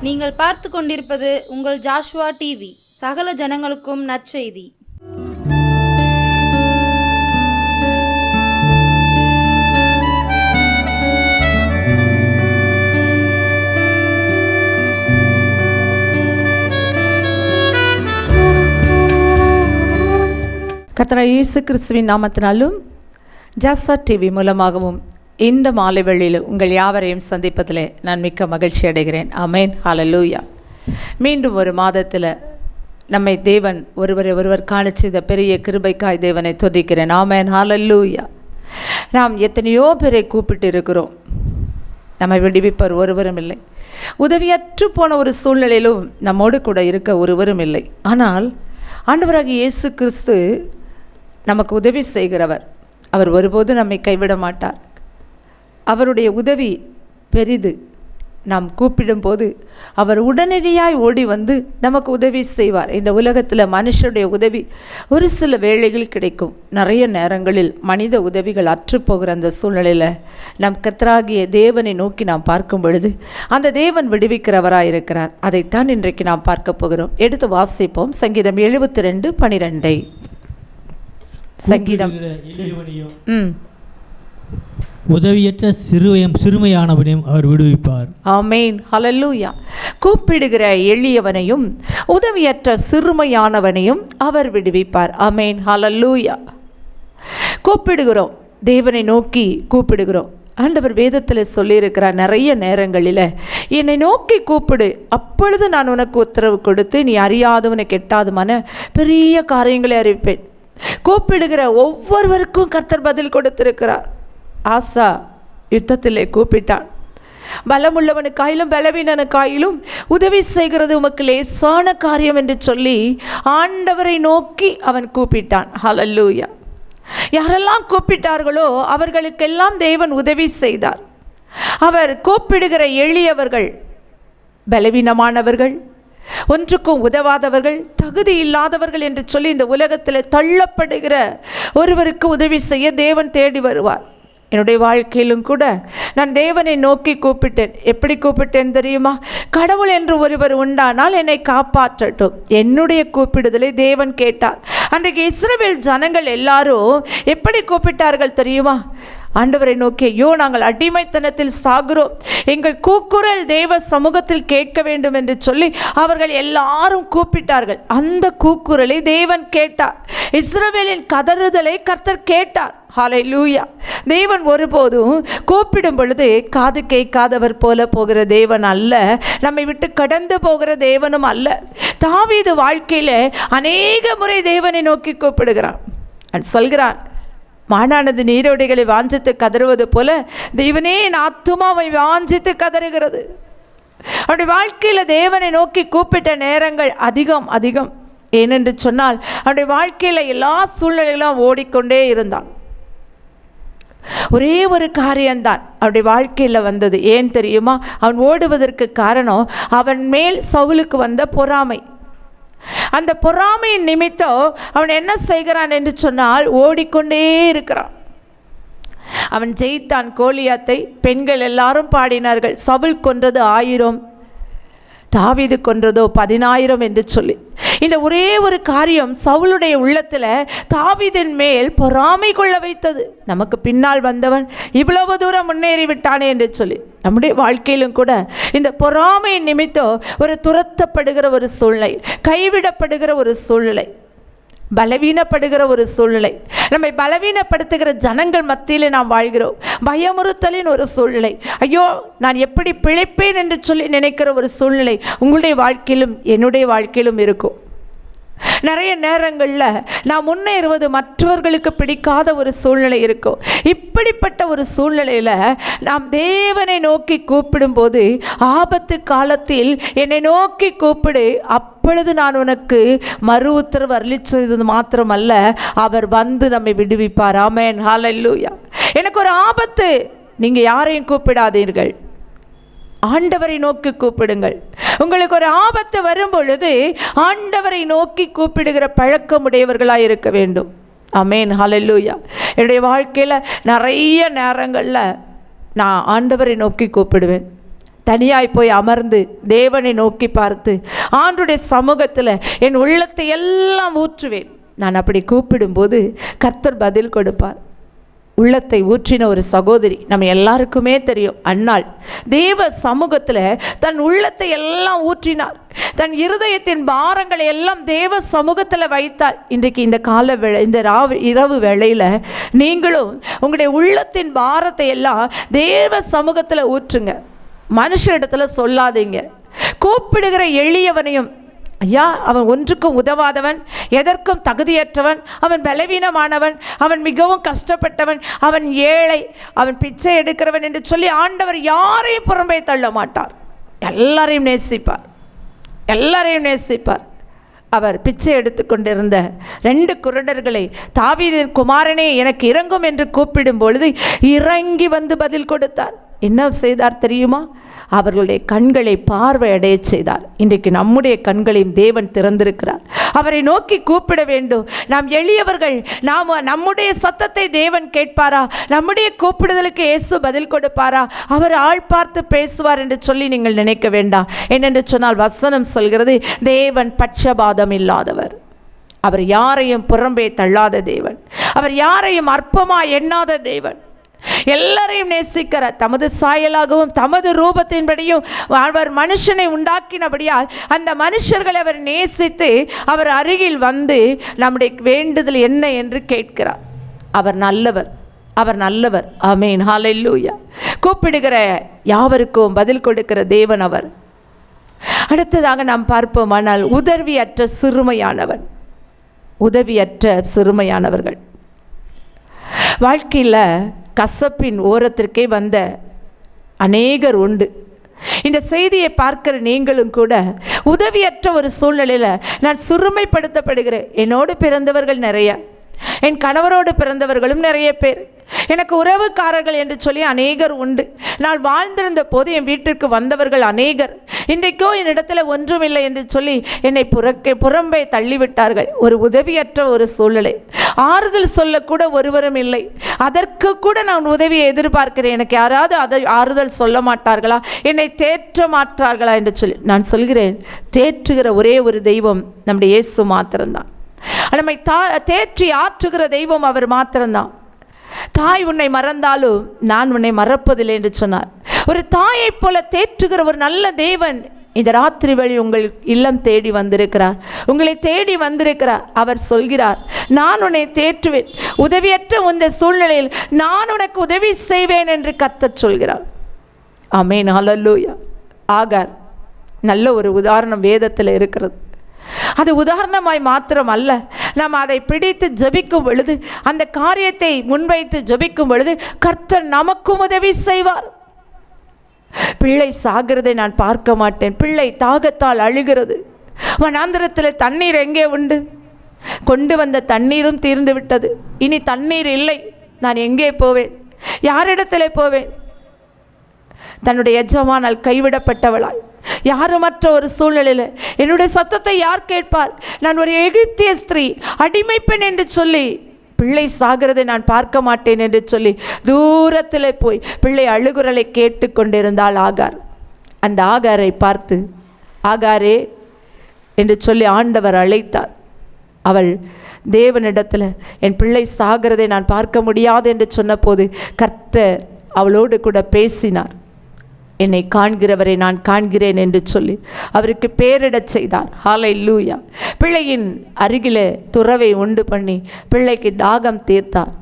நீங்கள் பார்த்து கொண்டிருப்பது உங்கள் ஜாஷுவா டிவி. சகல ஜனங்களுக்கும் நற்செய்தி. கர்த்தர் இயேசு கிறிஸ்துவின் நாமத்தினாலும் ஜாஸ்வா டிவி மூலமாகவும் இந்த மாலை வேளையில் உங்கள் யாவரையும் சந்திப்பதில் நான் மிக்க மகிழ்ச்சி அடைகிறேன். ஆமென், ஹல்லேலூயா. மீண்டும் ஒரு மாதத்தில் நம்மை தேவன் ஒருவர் காண செய்த பெரிய கிருபைக்காய் தேவனை துதிக்கிறேன். ஆமென், ஹல்லேலூயா. நாம் எத்தனையோ பேரை கூப்பிட்டு இருக்கிறோம், நம்மை விடுவிப்பவர் ஒருவரும் இல்லை. உதவியற்று போன ஒரு சூழ்நிலையிலும் நம்மோடு கூட இருக்க ஒருவரும் இல்லை. ஆனால் ஆண்டவராகிய இயேசு கிறிஸ்து நமக்கு உதவி செய்கிறவர். அவர் ஒருபோதும் நம்மை கைவிட மாட்டார். அவருடைய உதவி பெரிது. நாம் கூப்பிடும்போது அவர் உடனடியாய் ஓடி வந்து நமக்கு உதவி செய்வார். இந்த உலகத்தில் மனுஷனுடைய உதவி ஒரு சில வேளைகள் கிடைக்கும். நிறைய நேரங்களில் மனித உதவிகள் அற்றுப்போகிற அந்த சூழ்நிலையில் நம் கர்த்தராகிய தேவனை நோக்கி நாம் பார்க்கும் பொழுது அந்த தேவன் விடுவிக்கிறவராக இருக்கிறார். அதைத்தான் இன்றைக்கு நாம் பார்க்க போகிறோம். எடுத்து வாசிப்போம். சங்கீதம் 72:12. சங்கீதம் உதவியற்ற சிறுமையானவனையும் அவர் விடுவிப்பார். ஆமென், ஹல்லேலூயா. கூப்பிடுகிற எளியவனையும் உதவியற்ற சிறுமையானவனையும் அவர் விடுவிப்பார். ஆமென், ஹல்லேலூயா. கூப்பிடுகிறோம், தேவனை நோக்கி கூப்பிடுகிறோம். ஆண்டவர் வேதத்தில் சொல்லியிருக்கிறார், நிறைய நேரங்களில் என்னை நோக்கி கூப்பிடு, அப்பொழுது நான் உனக்கு உத்தரவு கொடுத்து நீ அறியாதவனை கெட்டாதுமான பெரிய காரியங்களை அறிவிப்பேன். கூப்பிடுகிற ஒவ்வொருவருக்கும் கர்த்தர் பதில் கொடுத்திருக்கிறார். ஆசா யுத்தத்திலே கூப்பிட்டான். பலமுள்ளவனுக்காயிலும் பலவீனனுக்காயிலும் உதவி செய்கிறது உமக்கு லேசான காரியம் என்று சொல்லி ஆண்டவரை நோக்கி அவன் கூப்பிட்டான். ஹல்லேலூயா. யாரெல்லாம் கூப்பிட்டார்களோ அவர்களுக்கெல்லாம் தேவன் உதவி செய்தார். அவர் கூப்பிடுகிற எளியவர்கள், பலவீனமானவர்கள், ஒன்றுக்கும் உதவாதவர்கள், தகுதி இல்லாதவர்கள் என்று சொல்லி இந்த உலகத்தில் தள்ளப்படுகிற ஒருவருக்கு உதவி செய்ய தேவன் தேடி வருவார். என்னுடைய வாழ்க்கையிலும் கூட நான் தேவனை நோக்கி கூப்பிட்டேன். எப்படி கூப்பிட்டேன் தெரியுமா? கடவுள் என்று ஒருவர் உண்டானால் என்னை காப்பாற்றட்டும். என்னுடைய கூப்பிடுதலை தேவன் கேட்டார். அன்றைக்கு இஸ்ரவேல் ஜனங்கள் எல்லாரும் எப்படி கூப்பிட்டார்கள் தெரியுமா? ஆண்டவரை நோக்கி, ஐயோ நாங்கள் அடிமைத்தனத்தில் சாகிறோம், எங்கள் கூக்குரல் தேவ சமூகத்தில் கேட்க வேண்டும் என்று சொல்லி அவர்கள் எல்லாரும் கூப்பிட்டார்கள். அந்த கூக்குரலை தேவன் கேட்டார். இஸ்ரவேலின் கதறுதலை கர்த்தர் கேட்டார். ஹல்லேலூயா. தேவன் ஒருபோதும் கூப்பிடும் பொழுது காது கேட்காதவர் போல போகிற தேவன் அல்ல, நம்மை விட்டு கடந்து போகிற தேவனும் அல்ல. தாவீது வாழ்க்கையில் அநேக முறை தேவனை நோக்கி கூப்பிடுகிறான். சொல்கிறான், மானானது நீரோடைகளை வாஞ்சித்து கதறுவது போல தேவனே என் ஆத்துமாவை வாஞ்சித்து கதறுகிறது. அவனுடைய வாழ்க்கையில் தேவனை நோக்கி கூப்பிட்ட நேரங்கள் அதிகம். ஏனென்று சொன்னால் அவனுடைய வாழ்க்கையில் எல்லா சூழ்நிலைகளும் ஓடிக்கொண்டே இருந்தான். ஒரே ஒரு காரியம்தான் அவனுடைய வாழ்க்கையில் வந்தது. ஏன் தெரியுமா? அவன் ஓடுவதற்கு காரணம் அவன் மேல் சவுலுக்கு வந்த பொறாமை. அந்த பொறாமையின் நிமித்தம் அவன் என்ன செய்கிறான் என்று சொன்னால் ஓடிக்கொண்டே இருக்கிறான். அவன் ஜெயித்தான் கோலியாத்தை. பெண்கள் எல்லாரும் பாடினார்கள், சவுல் கொன்றது 1000, தாவீது கொன்றதோ 10,000 என்று சொல்லி. இந்த ஒரே ஒரு காரியம் சவுலுடைய உள்ளத்தில் தாவீதின் மேல் பொறாமை கொள்ள வைத்தது. நமக்கு பின்னால் வந்தவன் இவ்வளவு தூரம் முன்னேறி விட்டானே என்று சொல்லி. நம்முடைய வாழ்க்கையிலும் கூட இந்த பொறாமை நிமித்தம் ஒரு துரத்தப்படுகிற ஒரு சூழ்நிலை, கைவிடப்படுகிற ஒரு சூழ்நிலை, பலவீனப்படுகிற ஒரு சூழ்நிலை, நம்மை பலவீனப்படுத்துகிற ஜனங்கள் மத்தியில் நாம் வாழ்கிறோம். பயமுறுத்தலின் ஒரு சூழ்நிலை, ஐயோ நான் எப்படி பிழைப்பேன் என்று சொல்லி நினைக்கிற ஒரு சூழ்நிலை உங்களுடைய வாழ்க்கையிலும் என்னுடைய வாழ்க்கையிலும் இருக்கும். நிறைய நேரங்களில் நாம் முன்னேறுவது மற்றவர்களுக்கு பிடிக்காத ஒரு சூழ்நிலை இருக்கும். இப்படிப்பட்ட ஒரு சூழ்நிலையில் நாம் தேவனை நோக்கி கூப்பிடும்போது, ஆபத்து காலத்தில் என்னை நோக்கி கூப்பிடு, அப்பொழுது நான் உனக்கு மறு உத்தரவு அருளிச்சது மாத்திரமல்ல, அவர் வந்து நம்மை விடுவிப்பார். ஆமென், ஹல்லேலூயா. எனக்கு ஒரு ஆபத்து, நீங்கள் யாரையும் கூப்பிடாதீர்கள், ஆண்டவரை நோக்கி கூப்பிடுங்கள். உங்களுக்கு ஒரு ஆபத்து வரும் பொழுது ஆண்டவரை நோக்கி கூப்பிடுகிற பழக்கமுடையவர்களாக இருக்க வேண்டும். ஆமென், ஹல்லேலூயா. என்னுடைய வாழ்க்கையில் நிறைய நேரங்களில் நான் ஆண்டவரை நோக்கி கூப்பிடுவேன். தனியாய் போய் அமர்ந்து தேவனை நோக்கி பார்த்து ஆண்டவருடைய சமூகத்தில் என் உள்ளத்தை எல்லாம் ஊற்றுவேன். நான் அப்படி கூப்பிடும்போது கர்த்தர் பதில் கொடுப்பார். உள்ளத்தை ஊற்றின ஒரு சகோதரி நம்ம எல்லாருக்குமே தெரியும், அன்னாள். தேவ சமூகத்தில் தன் உள்ளத்தை எல்லாம் ஊற்றினார். தன் இருதயத்தின் பாரங்களை எல்லாம் தேவ சமூகத்தில் வைத்தாள். இன்றைக்கு இந்த இந்த இரவு வேளையில் நீங்களும் உங்களுடைய உள்ளத்தின் பாரத்தை எல்லாம் தேவ சமூகத்தில் ஊற்றுங்க. மனுஷ இடத்துல சொல்லாதீங்க. கூப்பிடுகிற எளியவனையும், ஐயா அவன் ஒன்றுக்கும் உதவாதவன், எதற்கும் தகுதியற்றவன், அவன் பலவீனமானவன், அவன் மிகவும் கஷ்டப்பட்டவன், அவன் ஏழை, அவன் பிச்சை எடுக்கிறவன் என்று சொல்லி ஆண்டவர் யாரையும் புறம்பே தள்ள மாட்டார். எல்லாரையும் நேசிப்பார், எல்லாரையும் நேசிப்பார். அவர் பிச்சை எடுத்து கொண்டிருந்த 2 குருடர்களை தாவீதின் குமாரனே எனக்கு இறங்கும் என்று கூப்பிடும் பொழுது இறங்கி வந்து பதில் கொடுத்தார். என்ன செய்தார் தெரியுமா? அவர்களுடைய கண்களை பார்வையடைய செய்தார். இன்றைக்கு நம்முடைய கண்களையும் தேவன் திறந்திருக்கிறார். அவரை நோக்கி கூப்பிட வேண்டும். நாம் எளியவர்கள், நாம் நம்முடைய சத்தத்தை தேவன் கேட்பாரா? நம்முடைய கூப்பிடுதலுக்கு இயேசு பதில் கொடுப்பாரா? அவர் ஆள் பார்த்து பேசுவார் என்று சொல்லி நீங்கள் நினைக்க வேண்டாம். என்னென்று சொன்னால் வசனம் சொல்கிறது, தேவன் பட்சபாதம் இல்லாதவர். அவர் யாரையும் புறம்பே தள்ளாத தேவன். அவர் யாரையும் அற்பமாக எண்ணாத தேவன். எல்லாரையும் நேசிக்கிறார். தமது சாயலாகவும் தமது ரூபத்தின்படியும் அவர் மனுஷனை உண்டாக்கினபடியால் அந்த மனுஷர்களை அவர் நேசித்து அவர் அருகில் வந்து நம்முடைய வேண்டுதல் என்ன என்று கேட்கிறார். அவர் நல்லவர், அவர் நல்லவர். ஆமென், ஹல்லேலூயா. கூப்பிடுகிற யாவருக்கும் பதில் கொடுக்கிற தேவன் அவர். அடுத்ததாக நாம் பார்ப்போமானால் உதவியற்ற சிறுமையானவன். உதவியற்ற சிறுமையானவர்கள் வாழ்க்கையில் கசப்பின் ஓரத்திற்கே வந்த அநேகர் உண்டு. இந்த செய்தியை பார்க்கிற நீங்களும் கூட உதவியற்ற ஒரு சூழ்நிலையில் நான் சிறுமைப்படுத்தப்படுகிறேன். என்னோடு பிறந்தவர்கள் நிறைய, என் கணவரோடு பிறந்தவர்களும் நிறைய பேர், எனக்கு உறவுக்காரர்கள் என்று சொல்லி அநேகர் உண்டு. நான் வாழ்ந்திருந்த போது என் வீட்டிற்கு வந்தவர்கள் அநேகர். இன்றைக்கோ என்னிடத்துல ஒன்றுமில்லை என்று சொல்லி என்னை புறம்பே தள்ளிவிட்டார்கள். ஒரு உதவியற்ற ஒரு சூழ்நிலை. ஆறுதல் சொல்லக்கூட ஒருவரும் இல்லை. அதற்கு கூட நான் உதவியை எதிர்பார்க்கிறேன். எனக்கு யாராவது அதை ஆறுதல் சொல்ல மாட்டார்களா, என்னை தேற்ற மாட்டார்களா என்று சொல்லி நான் சொல்கிறேன், தேற்றுகிற ஒரே ஒரு தெய்வம் நம்முடைய இயேசு மாத்திரம்தான். நம்மை தேற்றி ஆற்றுகிற தெய்வம் அவர் மாத்திரம்தான். தாய் உன்னை மறந்தாலும் நான் உன்னை மறப்பதில்லை என்று சொன்னார். ஒரு தாயை போல தேற்றுகிற ஒரு நல்ல தேவன் இந்த ராத்திரி வழி உங்கள் இல்லம் தேடி வந்திருக்கிறார், உங்களை தேடி வந்திருக்கிறார். அவர் சொல்கிறார், நான் உன்னை தேற்றுவேன், உதவியற்ற இந்த சூழ்நிலையில் நான் உனக்கு உதவி செய்வேன் என்று கர்த்தர் சொல்கிறார். ஆமென், ஹல்லேலூயா. ஆகார் நல்ல ஒரு உதாரணம் வேதத்தில் இருக்கிறது. அது உதாரணமாய் மாத்திரம் அல்ல, நாம் அதை பிடித்து ஜெபிக்கும் பொழுது, அந்த காரியத்தை முன்வைத்து ஜெபிக்கும் பொழுது கர்த்தர் நமக்கும் உதவி செய்வார். பிள்ளை சாகிறதை நான் பார்க்க மாட்டேன். பிள்ளை தாகத்தால் அழுகிறது. வனாந்திரத்தில் தண்ணீர் எங்கே உண்டு? கொண்டு வந்த தண்ணீரும் தீர்ந்து விட்டது. இனி தண்ணீர் இல்லை. நான் எங்கே போவேன்? யாரிடத்தில் போவேன்? தன்னுடைய எஜமானால் கைவிடப்பட்டவளாய், யாருமற்ற ஒரு சூழ்நிலையில் என்னுடைய சத்தத்தை யார் கேட்பார்? நான் ஒரு எகிப்திய ஸ்திரீ, அடிமை பெண் என்று சொல்லி பிள்ளை சாகிறதை நான் பார்க்க மாட்டேன் என்று சொல்லி தூரத்தில் போய் பிள்ளை அழுகுரலை கேட்டு கொண்டிருந்தாள் ஆகார். அந்த ஆகாரை பார்த்து, ஆகாரே என்று சொல்லி ஆண்டவர் அழைத்தார். அவள் தேவனிடத்தில் என் பிள்ளை சாகிறதை நான் பார்க்க முடியாது என்று சொன்னபோது கர்த்தர் அவளோடு கூட பேசினார். என்னை காண்கிறவரை நான் காண்கிறேன் என்று சொல்லி அவருக்கு பேரிடச் செய்தார். ஹல்லேலூயா. பிள்ளையின் அருகிலே துறவை உண்டு பண்ணி பிள்ளைக்கு தாகம் தீர்த்தார்.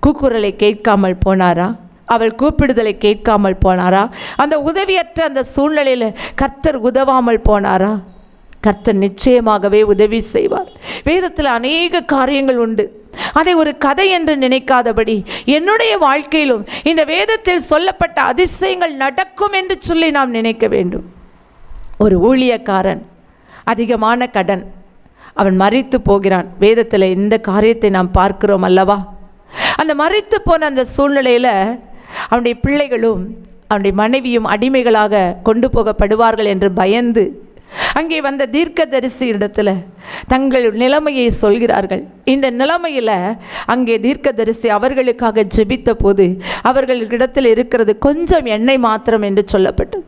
கூக்குரலை கேட்காமல் போனாரா? அவள் கூப்பிடுதலை கேட்காமல் போனாரா? அந்த உதவியற்ற அந்த சூழ்நிலையில் கர்த்தர் உதவாமல் போனாரா? கர்த்தர் நிச்சயமாகவே உதவி செய்வார். வேதத்தில் அநேக காரியங்கள் உண்டு. அதை ஒரு கதை என்று நினைக்காதபடி என்னுடைய வாழ்க்கையிலும் இந்த வேதத்தில் சொல்லப்பட்ட அதிசயங்கள் நடக்கும் என்று சொல்லி நாம் நினைக்க வேண்டும். ஒரு ஊழியக்காரன், அதிகமான கடன், அவன் மரித்து போகிறான். வேதத்தில் இந்த காரியத்தை நாம் பார்க்கிறோம் அல்லவா? அந்த மரித்து போன அந்த சூழ்நிலையில் அவனுடைய பிள்ளைகளும் அவனுடைய மனைவியும் அடிமைகளாக கொண்டு போகப்படுவார்கள் என்று பயந்து அங்கே வந்த தீர்க்கதரிசி இடத்துல தங்கள் நிலைமையை சொல்கிறார்கள். இந்த நிலைமையில் அங்கே தீர்க்கதரிசி அவர்களுக்காக ஜெபித்த போது அவர்களிடத்தில் இருக்கிறது கொஞ்சம் எண்ணெய் மாத்திரம் என்று சொல்லப்பட்டது.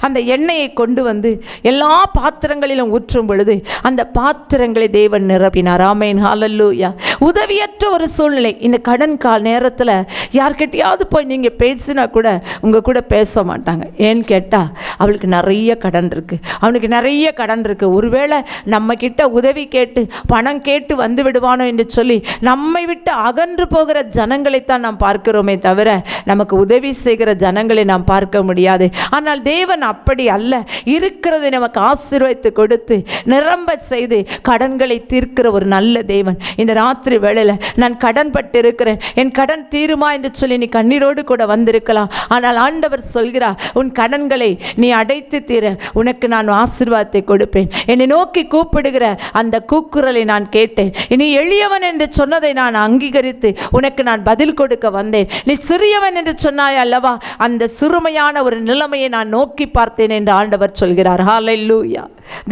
அந்த எண்ணெயை கொண்டு வந்து எல்லா பாத்திரங்களிலும் ஊற்றும் பொழுது அந்த பாத்திரங்களை தேவன் நிரப்பினார். ஆமென், ஹல்லேலூயா. உதவியற்ற ஒரு சூழ்நிலை. இந்த கடன் கால நேரத்தில் யார்கிட்டையாவது போய் நீங்கள் பேசினா கூட உங்கள் கூட பேச மாட்டாங்க. ஏன்னு கேட்டால் அவளுக்கு நிறைய கடன் இருக்குது, அவனுக்கு நிறைய கடன் இருக்குது. ஒருவேளை நம்ம கிட்ட உதவி கேட்டு பணம் கேட்டு வந்து விடுவானோ என்று சொல்லி நம்மை விட்டு அகன்று போகிற ஜனங்களைத்தான் நாம் பார்க்கிறோமே தவிர நமக்கு உதவி செய்கிற ஜனங்களை நாம் பார்க்க முடியாது. ஆனால் தேவன் அப்படி அல்ல. இருக்கிறதை நமக்கு ஆசீர்வதித்து கொடுத்து நிரம்ப செய்து கடன்களை தீர்க்கிற ஒரு நல்ல தேவன். இந்த ராத்திரி வேளையில் நான் கடன் பட்டு இருக்கிறேன், என் கடன் தீருமா என்று சொல்லி நீ கண்ணீரோடு கூட வந்திருக்கலாம். ஆனால் ஆண்டவர் சொல்கிறார், உன் கடன்களை நீ அடைத்து தீர உனக்கு நான் ஆசீர்வாதத்தை கொடுப்பேன். என்னை நோக்கி கூப்பிடுகிற அந்த கூக்குரலை நான் கேட்டேன். நீ எளியவன் என்று சொன்னதை நான் அங்கீகரித்து உனக்கு நான் பதில் கொடுக்க வந்தேன். நீ சிறியவன் என்று சொன்னாய் அல்லவா, அந்த சிறுமையான ஒரு நிலைமையை நான் நோக்கி பார்த்தேன் என்று ஆண்டவர் சொல்கிறார். ஹல்லேலூயா.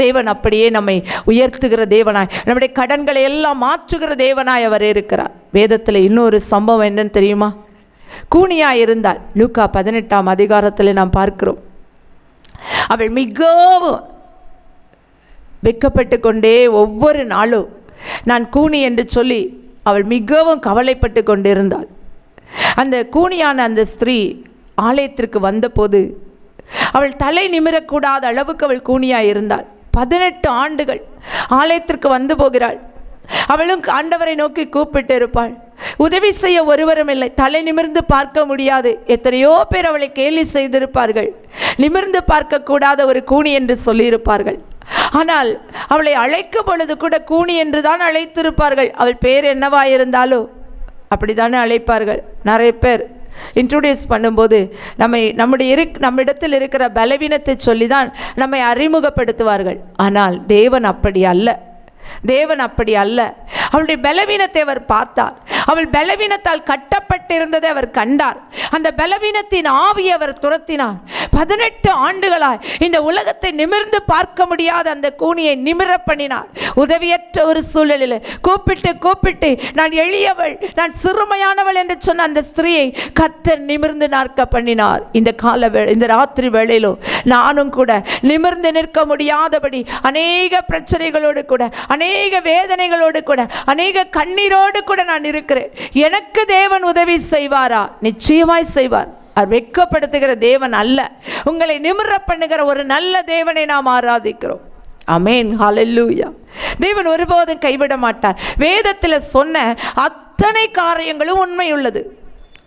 தேவன் அப்படியே நம்மை உயர்த்துகிற தேவனாய், நம்முடைய கடன்களை எல்லாம் மாற்றுகிற தேவனாய் அவர் இருக்கிறார். வேதத்தில் இன்னொரு சம்பவம் என்னன்னு தெரியுமா? கூனியாய் இருந்தால் லூக்கா 18ஆம் அதிகாரத்தில் நாம் பார்க்கிறோம். அவள் மிகவும் வெட்கப்பட்டு கொண்டே ஒவ்வொரு நாளும் நான் கூனி என்று சொல்லி அவள் மிகவும் கவலைப்பட்டு கொண்டிருந்தாள். அந்த கூனியான அந்த ஸ்திரீ ஆலயத்திற்கு வந்தபோது அவள் தலை நிமிரக்கூடாத அளவுக்கு அவள் கூனியாய் இருந்தாள். 18 ஆண்டுகள் ஆலயத்திற்கு வந்து போகிறாள். அவளும் ஆண்டவரை நோக்கி கூப்பிட்டு இருப்பாள். உதவி செய்ய ஒருவரும் இல்லை. தலை நிமிர்ந்து பார்க்க முடியாது. எத்தனையோ பேர் அவளை கேலி செய்திருப்பார்கள். நிமிர்ந்து பார்க்கக்கூடாத ஒரு கூனி என்று சொல்லியிருப்பார்கள். ஆனால் அவளை அழைக்கும் பொழுது கூட கூனி என்று தான் அழைத்திருப்பார்கள். அவள் பேர் என்னவா இருந்தாலும் அப்படி தானே அழைப்பார்கள். நிறைய பேர் இன்ட்ரோடியூஸ் பண்ணும்போது நம்மிடத்தில் இருக்கிற பலவீனத்தை சொல்லி தான் நம்மை அறிமுகப்படுத்துவார்கள். ஆனால் தேவன் அப்படி அல்ல. தேவன் அப்படி அல்ல. அவளுடைய பலவீனத்தை அவர் பார்த்தார். அவள் பலவீனத்தால் கட்டப்பட்டிருந்ததை அவர் கண்டார். அந்த பலவீனத்தின் ஆவியை அவர் துரத்தினார். 18 ஆண்டுகளாய் இந்த உலகத்தை நிமிர்ந்து பார்க்க முடியாத அந்த கூனியை நிமிர பண்ணினார். உதவியற்ற ஒரு சூழலில் கூப்பிட்டு நான் எளியவள், நான் சிறுமையானவள் என்று சொன்ன அந்த ஸ்திரீயை கர்த்தர் நிமிர்ந்து நிற்க பண்ணினார். இந்த ராத்திரி வேளையிலோ நானும் கூட நிமிர்ந்து நிற்க முடியாதபடி அநேக பிரச்சனைகளோடு கூட, அநேக வேதனைகளோடு கூட, அநேக கண்ணீரோடு கூட நான் இருக்கிறேன். எனக்கு தேவன் உதவி செய்வாரா? நிச்சயமாய் செய்வார். அவர் வெட்கப்படுத்துகிற தேவன் அல்ல. உங்களை நிமிர பண்ணுகிற ஒரு நல்ல தேவனை நாம் ஆராதிக்கிறோம். ஆமென், ஹல்லேலூயா. தேவன் ஒருபோதும் கைவிட மாட்டார். வேதத்தில் சொன்ன அத்தனை காரியங்களும் உண்மையுள்ளது,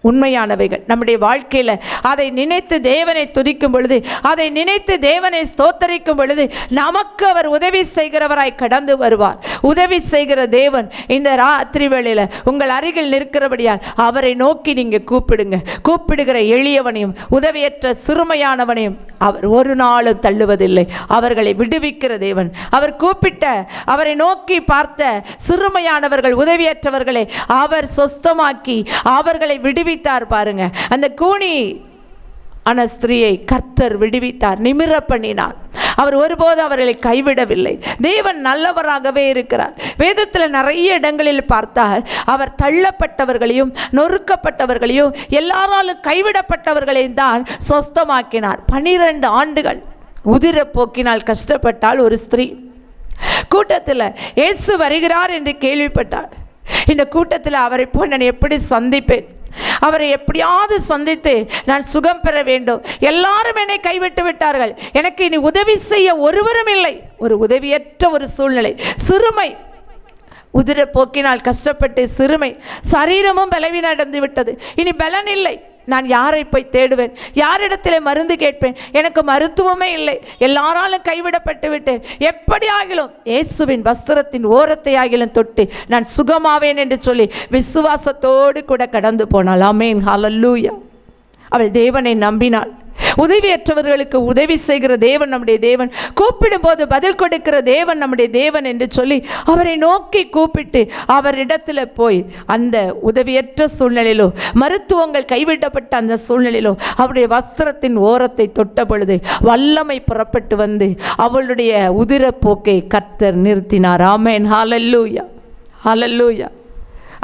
உண்மையானவைகள். நம்முடைய வாழ்க்கையில் அதை நினைத்து தேவனை துதிக்கும் பொழுது, அதை நினைத்து தேவனை ஸ்தோத்தரிக்கும் பொழுது நமக்கு அவர் உதவி செய்கிறவராய் கடந்து வருவார். உதவி செய்கிற தேவன் இந்த ராத்திரி வேளையில் உங்கள் அருகில் நிற்கிறபடியால் அவரை நோக்கி நீங்கள் கூப்பிடுங்க. கூப்பிடுகிற எளியவனையும் உதவியற்ற சிறுமையானவனையும் அவர் ஒரு நாளும் தள்ளுவதில்லை. அவர்களை விடுவிக்கிற தேவன். அவர் கூப்பிட்ட, அவரை நோக்கி பார்த்த சிறுமையானவர்கள், உதவியற்றவர்களை அவர் சொஸ்தமாக்கி அவர்களை விடுவித்தார். பாருங்க, அந்த கூனி ஆன ஸ்திரீயை கர்த்தர் விடுவித்தார், நிமிர பண்ணினார். அவர் ஒருபோது அவர்களை கைவிடவில்லை. தேவன் நல்லவராகவே இருக்கிறார். வேதத்தில் நிறைய இடங்களில் பார்த்தால் அவர் தள்ளப்பட்டவர்களையும் நொறுக்கப்பட்டவர்களையும் எல்லாராலும் கைவிடப்பட்டவர்களையும் தான் சொஸ்தமாக்கினார். 12 ஆண்டுகள் உதிர போக்கினால் கஷ்டப்பட்டால் ஒரு ஸ்திரீ. கூட்டத்தில் இயேசு வருகிறார் என்று கேள்விப்பட்டார். இந்த கூட்டத்தில் அவரை போய் நான் எப்படி சந்திப்பேன்? அவரை எப்படியாவது சந்தித்து நான் சுகம் பெற வேண்டும். எல்லாரும் என்னை கைவிட்டு விட்டார்கள். எனக்கு இனி உதவி செய்ய ஒருவரும் இல்லை. ஒரு உதவியற்ற ஒரு சூழ்நிலை, சிறுமை, உதிர போக்கினால் கஷ்டப்பட்டு சிறுமை, சரீரமும் பலவீனடைந்து விட்டது. இனி பலன் இல்லை. நான் யாரை போய் தேடுவேன்? யாரிடத்தில் மருந்து கேட்பேன்? எனக்கு மருத்துவமே இல்லை. எல்லாராலும் கைவிடப்பட்டு விட்டேன். எப்படி ஆகிலும் இயேசுவின் வஸ்திரத்தின் ஓரத்தை ஆகிலும் தொட்டு நான் சுகமாவேன் என்று சொல்லி விசுவாசத்தோடு கூட கடந்து போனாள். ஆமென், ஹல்லேலூயா. அவள் தேவனை நம்பினாள். உதவியற்றவர்களுக்கு உதவி செய்கிற தேவன் நம்முடைய தேவன், கூப்பிடும் போது பதில் கொடுக்கிற தேவன் நம்முடைய தேவன் என்று சொல்லி அவரை நோக்கி கூப்பிட்டு அவரிடத்தில் போய் அந்த உதவியற்ற சூழ்நிலையிலோ, மருத்துவங்கள் கைவிடப்பட்ட அந்த சூழ்நிலையிலோ அவருடைய வஸ்திரத்தின் ஓரத்தை தொட்ட பொழுது வல்லமை புறப்பட்டு வந்து அவளுடைய உதிரப்போக்கை கர்த்தர் நிறுத்தினார். ஆமென், ஹல்லேலூயா, ஹல்லேலூயா.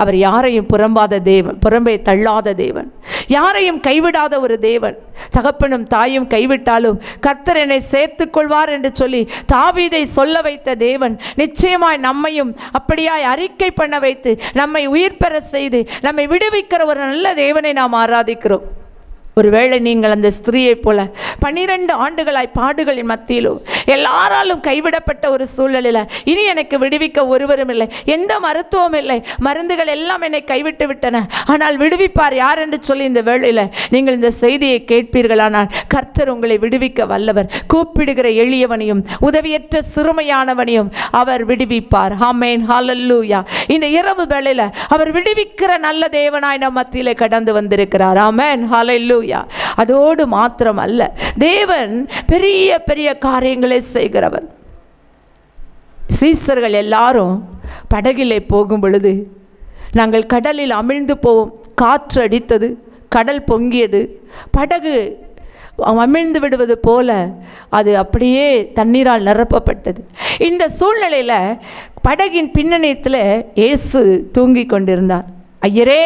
அவர் யாரையும் புறம்பே தள்ளாத தேவன், யாரையும் கைவிடாத ஒரு தேவன். தகப்பனும் தாயும் கைவிட்டாலும் கர்த்தர் என்னை சேர்த்துக் கொள்வார் என்று சொல்லி தாவீதை சொல்ல வைத்த தேவன் நிச்சயமாய் நம்மையும் அப்படியாய் அறிக்கை பண்ண வைத்து நம்மை உயிர் பெற செய்து நம்மை விடுவிக்கிற ஒரு நல்ல தேவனை நாம் ஆராதிக்கிறோம். ஒருவேளை நீங்கள் அந்த ஸ்திரீயைப் போல 12 ஆண்டுகளாய் பாடுகளின் மத்தியிலும் எல்லாராலும் கைவிடப்பட்ட ஒரு சூழலில் இனி எனக்கு விடுவிக்க ஒருவரும் இல்லை, எந்த மருத்துவம் இல்லை, மருந்துகள் எல்லாம் என்னை கைவிட்டு விட்டன, ஆனால் விடுவிப்பார் யார் என்று சொல்லி இந்த வேளையில் நீங்கள் இந்த செய்தியை கேட்பீர்களானால் கர்த்தர் உங்களை விடுவிக்க வல்லவர். கூப்பிடுகிற எளியவனையும் உதவியற்ற சிறுமையானவனையும் அவர் விடுவிப்பார். ஆமென், ஹல்லேலூயா. இந்த இரவு வேளையில் அவர் விடுவிக்கிற நல்ல தேவனாய் நம் மத்தியிலே கடந்து வந்திருக்கிறார். ஆமென், ஹல்லேலூயா. அதோடு மாத்திரம் அல்ல, தேவன் பெரிய பெரிய காரியங்களை செய்கிறவர். சீசர்கள் எல்லாரும் படகிலே போகும் பொழுது நாங்கள் கடலில் அமிழ்ந்து போவோம். காற்று அடித்தது, கடல் பொங்கியது, படகு அமிழ்ந்து விடுவது போல அது அப்படியே தண்ணீரால் நிரப்பப்பட்டது. இந்த சூழ்நிலையில் படகின் பின்னணியத்தில் இயேசு தூங்கி கொண்டிருந்தார். ஐயரே,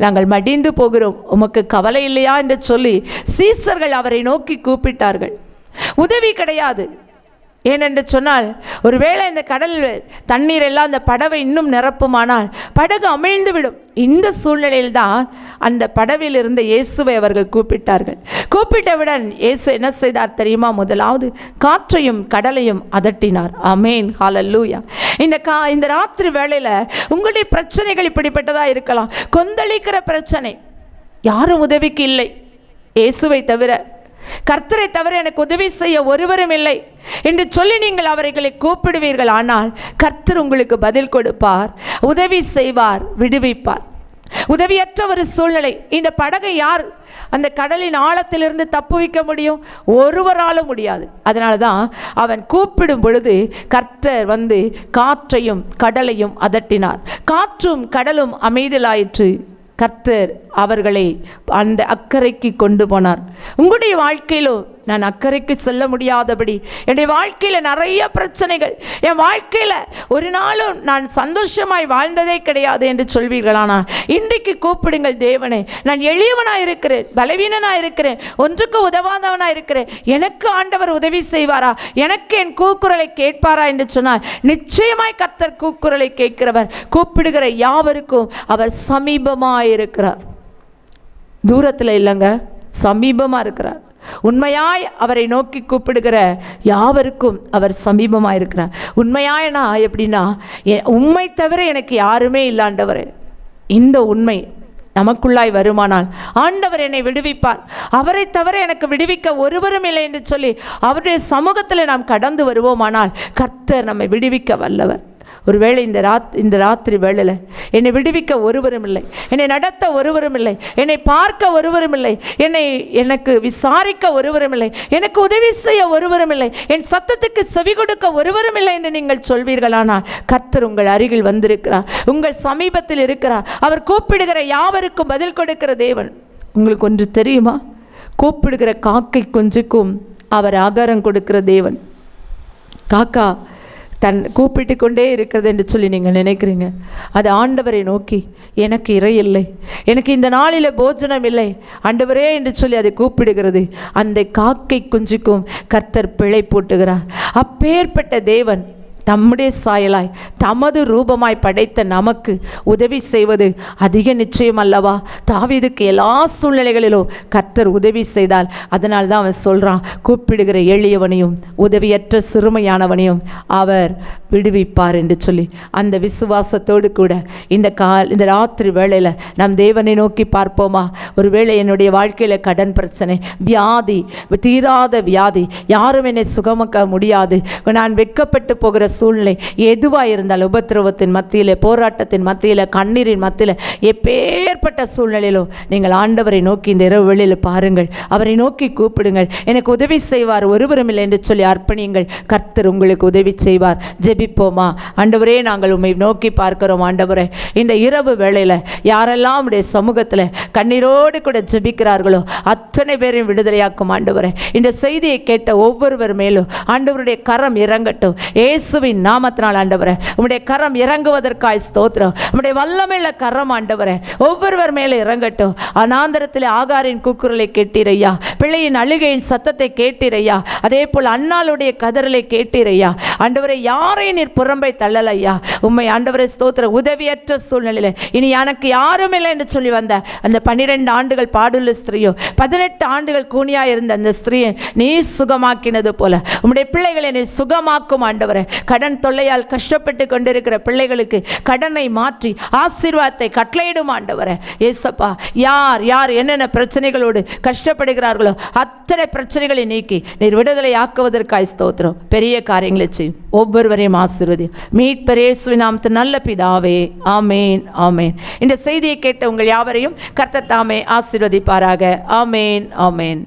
நாங்கள் மடிந்து போகிறோம், உமக்கு கவலை இல்லையா என்று சொல்லி சீசர்கள் அவரை நோக்கி கூப்பிட்டார்கள். உதவி கிடையாது. ஏனென்று சொன்னால் ஒருவேளை இந்த கடல் தண்ணீர் எல்லாம் அந்த படவை இன்னும் நிரப்புமானால் படகு அமிழ்ந்து விடும். இந்த சூழ்நிலையில் தான் அந்த படவில் இருந்த இயேசுவை அவர்கள் கூப்பிட்டார்கள். கூப்பிட்டவுடன் இயேசு என்ன செய்தார் தெரியுமா? முதலாவது காற்றையும் கடலையும் அதட்டினார். ஆமென், ஹல்லேலூயா. இந்த ராத்திரி வேளையில் உங்களுடைய பிரச்சனைகள் இப்படிப்பட்டதாக இருக்கலாம். கொந்தளிக்கிற பிரச்சனை, யாரும் உதவிக்கு இல்லை, இயேசுவை தவிர, கர்த்தரை தவிர எனக்கு உதவி செய்ய ஒருவரும் இல்லை என்று சொல்லி நீங்கள் அவர்களை கூப்பிடுவீர்கள். ஆனால் கர்த்தர் உங்களுக்கு பதில் கொடுப்பார், உதவி செய்வார், விடுவிப்பார். உதவியற்ற ஒரு சூழ்நிலை. இந்த படகை யார் அந்த கடலின் ஆழத்திலிருந்து தப்புவிக்க முடியும்? ஒருவராலும் முடியாது. அதனால தான் அவன் கூப்பிடும் பொழுது கர்த்தர் வந்து காற்றையும் கடலையும் அதட்டினார். காற்றும் கடலும் அமைதலாயிற்று. கர்த்தர் அவர்களை அந்த அக்கறைக்கு கொண்டு போனார். உங்களுடைய வாழ்க்கையிலும் நான் அக்கறைக்கு செல்ல முடியாதபடி என்னுடைய வாழ்க்கையில் நிறைய பிரச்சனைகள், என் வாழ்க்கையில் ஒரு நாளும் நான் சந்தோஷமாய் வாழ்ந்ததே கிடையாது என்று சொல்வீர்களானால் இன்றைக்கு கூப்பிடுங்கள் தேவனே, நான் எளியவனாக இருக்கிறேன், பலவீனனாக இருக்கிறேன், ஒன்றுக்கு உதவாதவனாக இருக்கிறேன், எனக்கு ஆண்டவர் உதவி செய்வாரா, எனக்கு என் கூக்குரலை கேட்பாரா என்று சொன்னால் நிச்சயமாய் கர்த்தர் கூக்குரலை கேட்கிறவர். கூப்பிடுகிற யாவருக்கும் அவர் சமீபமாக இருக்கிறார். தூரத்தில் இல்லைங்க, சமீபமாக இருக்கிறார். உண்மையாய் அவரை நோக்கி கூப்பிடுகிற யாவருக்கும் அவர் சமீபமாக இருக்கிறார். உண்மையாயனா எப்படின்னா, உண்மை தவிர எனக்கு யாருமே இல்லாண்டவர். இந்த உண்மை நமக்குள்ளாய் வருமானால் ஆண்டவர் என்னை விடுவிப்பார், அவரை தவிர எனக்கு விடுவிக்க ஒருவரும் இல்லை என்று சொல்லி அவருடைய சமூகத்தில் நாம் கடந்து வருவோமானால் கர்த்தர் நம்மை விடுவிக்க வல்லவர். ஒருவேளை இந்த ராத்திரி வேளையில் என்னை விடுவிக்க ஒருவரும் இல்லை, என்னை நடத்த ஒருவரும் இல்லை, என்னை பார்க்க ஒருவரும் இல்லை, எனக்கு விசாரிக்க ஒருவரும் இல்லை, எனக்கு உதவி செய்ய ஒருவரும் இல்லை, என் சத்தத்துக்கு செவி கொடுக்க ஒருவரும் இல்லை என்று நீங்கள் சொல்வீர்களானால் கர்த்தர் உங்கள் அருகில் வந்திருக்கிறார், உங்கள் சமீபத்தில் இருக்கிறார். அவர் கூப்பிடுகிற யாவருக்கும் பதில் கொடுக்கிற தேவன். உங்களுக்கு ஒன்று தெரியுமா? கூப்பிடுகிற காக்கை குஞ்சுக்கும் அவர் ஆகாரம் கொடுக்கிற தேவன். காக்கா தன் கூப்பிட்டு கொண்டே இருக்கிறது என்று சொல்லி நீங்கள் நினைக்கிறீங்க. அது ஆண்டவரை நோக்கி, எனக்கு இறை இல்லை, எனக்கு இந்த நாளில் போஜனம் இல்லை ஆண்டவரே என்று சொல்லி அதை கூப்பிடுகிறது. அந்த காக்கை குஞ்சுக்கும் கர்த்தர் பிழை போட்டுகிறார். அப்பேற்பட்ட தேவன் தம்முடைய சாயலாய் தமது ரூபமாய் படைத்த நமக்கு உதவி செய்வது அதிக நிச்சயம் அல்லவா? தாவீதுக்கு எல்லா சூழ்நிலைகளிலும் கர்த்தர் உதவி செய்தால், அதனால் தான் அவன் சொல்கிறான், கூப்பிடுகிற எளியவனையும் உதவியற்ற சிறுமையானவனையும் அவர் விடுவிப்பார் என்று சொல்லி. அந்த விசுவாசத்தோடு கூட இந்த ராத்திரி வேளையில் நம் தேவனை நோக்கி பார்ப்போமா? ஒருவேளை என்னுடைய வாழ்க்கையில் கடன் பிரச்சனை, வியாதி, தீராத வியாதி, யாரும் என்னை சுகமாக்க முடியாது, நான் வெட்கப்பட்டு போகிற சூழ்நிலை எதுவாக இருந்தால், உபத்திரவத்தின் மத்தியில், போராட்டத்தின் மத்தியில், கண்ணீரின் மத்தியில், எப்பேற்பட்ட சூழ்நிலையிலும் நீங்கள் ஆண்டவரை நோக்கி இந்த இரவு வேளையில் பாருங்கள், அவரை நோக்கி கூப்பிடுங்கள். எனக்கு உதவி செய்வார் ஒருவரும் இல்லை என்று சொல்லி அர்ப்பணியுங்கள். கர்த்தர் உங்களுக்கு உதவி செய்வார். ஜெபிப்போமா? ஆண்டவரே, நாங்கள் உம்மை நோக்கி பார்க்கிறோம். ஆண்டவரே, இந்த இரவு வேளையில் யாரெல்லாம் உடைய சமூகத்தில் கண்ணீரோடு கூட ஜெபிக்கிறார்களோ அத்தனை பேரையும் விடுதலையாக்கும். ஆண்டவரே, இந்த செய்தியை கேட்ட ஒவ்வொருவர் மேலும் ஆண்டவருடைய கரம் இறங்கட்டும். இயேசுவின் இயேசுவின் நாமத்தினால் ஆண்டவரே உம்முடைய கரம் இறங்குவதற்காய் ஸ்தோத்திரம். உம்முடைய வல்லமையுள்ள கரம் ஆண்டவரே ஒவ்வொருவர் மேலே இறங்கட்டும். அநாந்தரத்தில் ஆகாரின் கூக்குரலை கேட்டீரையா, பிள்ளையின் அழுகையின் சத்தத்தை கேட்டீரையா, அதே போல் அன்னாளுடைய கதறலை கேட்டீரையா ஆண்டவரை. யாரையும் நீர் புறம்பை தள்ளலையா. உம்மை ஆண்டவரை ஸ்தோத்திர. உதவியற்ற சூழ்நிலையில் இனி எனக்கு யாரும் இல்லை என்று சொல்லி வந்த அந்த 12 ஆண்டுகள் பாடுள்ள ஸ்திரீயோ, 18 ஆண்டுகள் கூனியாக இருந்த அந்த ஸ்திரீயை நீ சுகமாக்கினது போல உம்முடைய பிள்ளைகளை நீ சுகமாக்கும் ஆண்டவரே. கடன் தொல்லையால் கஷ்டப்பட்டு கொண்டிருக்கிற பிள்ளைகளுக்கு கடனை மாற்றி ஆசீர்வாதத்தை கட்டளையிடும் ஆண்டவரே. ஏசப்பா, யார் யார் என்னென்ன பிரச்சனைகளோடு கஷ்டப்படுகிறார்களோ அத்தனை பிரச்சனைகளை நீக்கி நீர் விடுதலை ஆக்குவதற்காய் ஸ்தோத்திரம். பெரிய காரியங்களை செய்யும். ஒவ்வொருவரையும் ஆசீர்வதி. மீட்பர் இயேசுவின் நாமத்தில் நல்ல பிதாவே, ஆமேன் ஆமேன். இந்த செய்தியை கேட்ட உங்கள் யாவரையும் கர்த்தர் தாமே ஆசீர்வதிப்பாராக. ஆமேன் ஆமேன்.